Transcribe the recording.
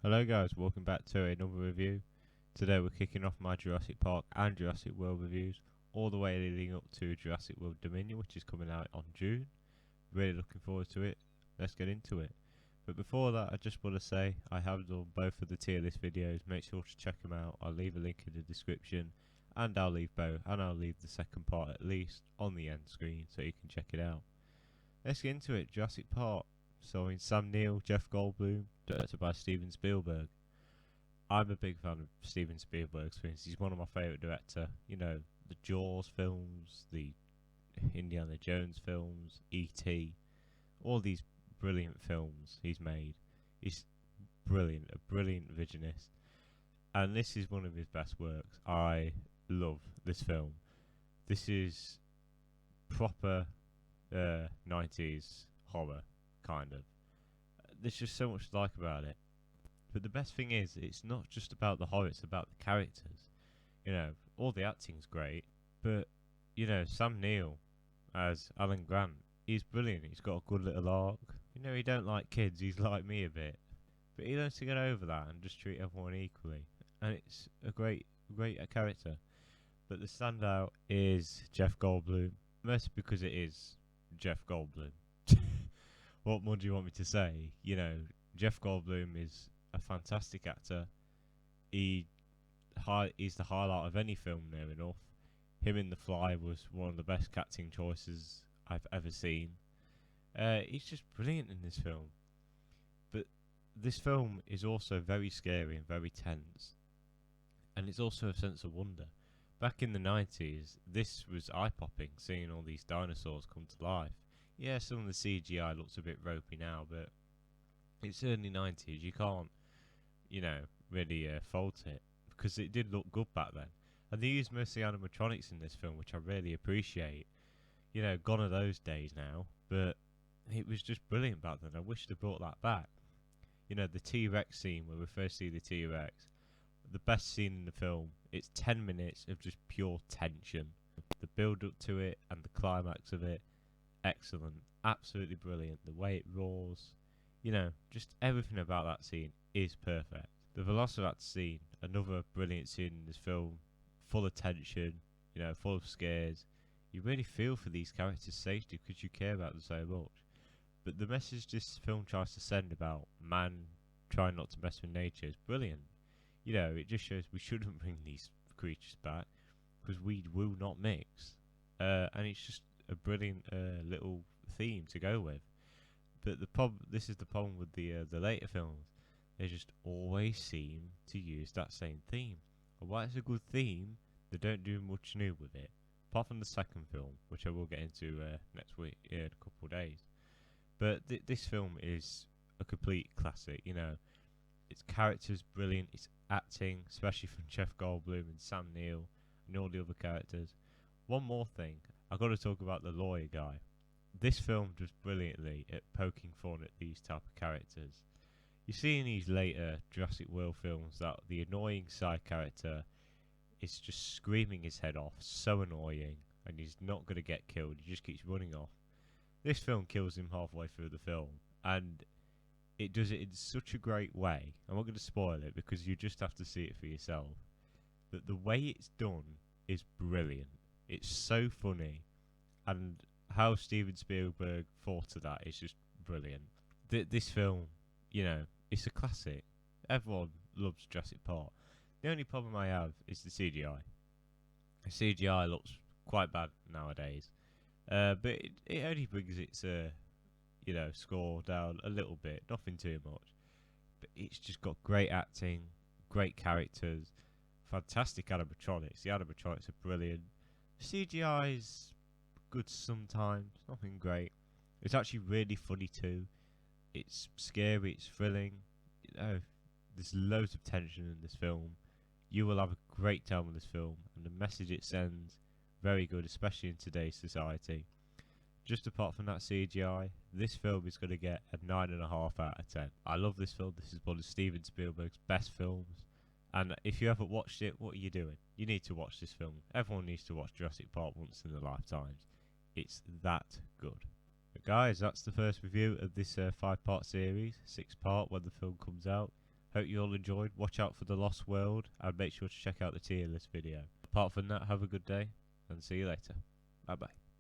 Hello guys, welcome back to another review. Today we're kicking off my Jurassic Park and Jurassic World reviews, all the way leading up to Jurassic World Dominion, which is coming out on June. Really looking forward to it. Let's get into it. But before that, I just want to say I have done both of the tier list videos. Make sure to check them out. I'll leave a link in the description, and I'll leave both, and I'll leave the second part at least on the end screen so you can check it out. Let's get into it. Jurassic Park, starring Sam Neill, Jeff Goldblum, directed by Steven Spielberg. I'm a big fan of Steven Spielberg's films. He's one of my favourite directors. You know, the Jaws films, the Indiana Jones films, E.T., all these brilliant films he's made. He's brilliant, a brilliant visionist. And this is one of his best works. I love this film. This is proper 90s horror, kind of. There's just so much to like about it. But the best thing is, it's not just about the horror, it's about the characters. You know, all the acting's great, but, you know, Sam Neill as Alan Grant, he's brilliant. He's got a good little arc. You know, he don't like kids, he's like me a bit. But he learns to get over that and just treat everyone equally. And it's a great character. But the standout is Jeff Goldblum, mostly because it is Jeff Goldblum. What more do you want me to say? You know, Jeff Goldblum is a fantastic actor. He's the highlight of any film near enough. Him in The Fly was one of the best casting choices I've ever seen. He's just brilliant in this film. But this film is also very scary and very tense. And it's also a sense of wonder. Back in the 90s, this was eye-popping, seeing all these dinosaurs come to life. Yeah, some of the CGI looks a bit ropey now, but it's early 90s. You can't, you know, really fault it, because it did look good back then. And they used mostly animatronics in this film, which I really appreciate. You know, gone are those days now, but it was just brilliant back then. I wish they brought that back. You know, the T-Rex scene where we first see the T-Rex, the best scene in the film. It's 10 minutes of just pure tension. The build-up to it and the climax of it, excellent, absolutely brilliant. The way it roars, you know, just everything about that scene is perfect. The Velocirat Scene, another brilliant scene in this film, full of tension, you know, full of scares. You really feel for these characters' safety because you care about them so much. But the message this film tries to send about man trying not to mess with nature is brilliant. You know, it just shows we shouldn't bring these creatures back because we will not mix. And it's just a brilliant little theme to go with. But this is the problem with the later films. They just always seem to use that same theme. And while it's a good theme, they don't do much new with it. Apart from the second film, which I will get into next week, in a couple of days. But this film is a complete classic, you know. Its characters brilliant, its acting, especially from Jeff Goldblum and Sam Neill and all the other characters. One more thing, I've got to talk about the lawyer guy. This film does brilliantly at poking fun at these type of characters. You see in these later Jurassic World films that the annoying side character is just screaming his head off, so annoying, and he's not going to get killed, he just keeps running off. This film kills him halfway through the film, and it does it in such a great way. I'm not going to spoil it because you just have to see it for yourself. But the way it's done is brilliant. It's so funny, and how Steven Spielberg thought of that is just brilliant. This film, you know, it's a classic. Everyone loves Jurassic Park. The only problem I have is the CGI. The CGI looks quite bad nowadays, but it only brings its you know, score down a little bit, nothing too much. But it's just got great acting, great characters, fantastic animatronics. The animatronics are brilliant. CGI's good sometimes, nothing great. It's actually really funny too. It's scary, it's thrilling. You know, there's loads of tension in this film. You will have a great time with this film, and the message it sends, very good, especially in today's society. Just apart from that CGI, this film is going to get a 9.5 out of 10. I love this film. This is one of Steven Spielberg's best films. And if you haven't watched it, what are you doing? You need to watch this film. Everyone needs to watch Jurassic Park once in their lifetimes. It's that good. But guys, that's the first review of this 5-part series, 6-part when the film comes out. Hope you all enjoyed. Watch out for the Lost World and make sure to check out the tier list video. Apart from that, have a good day and see you later. Bye bye.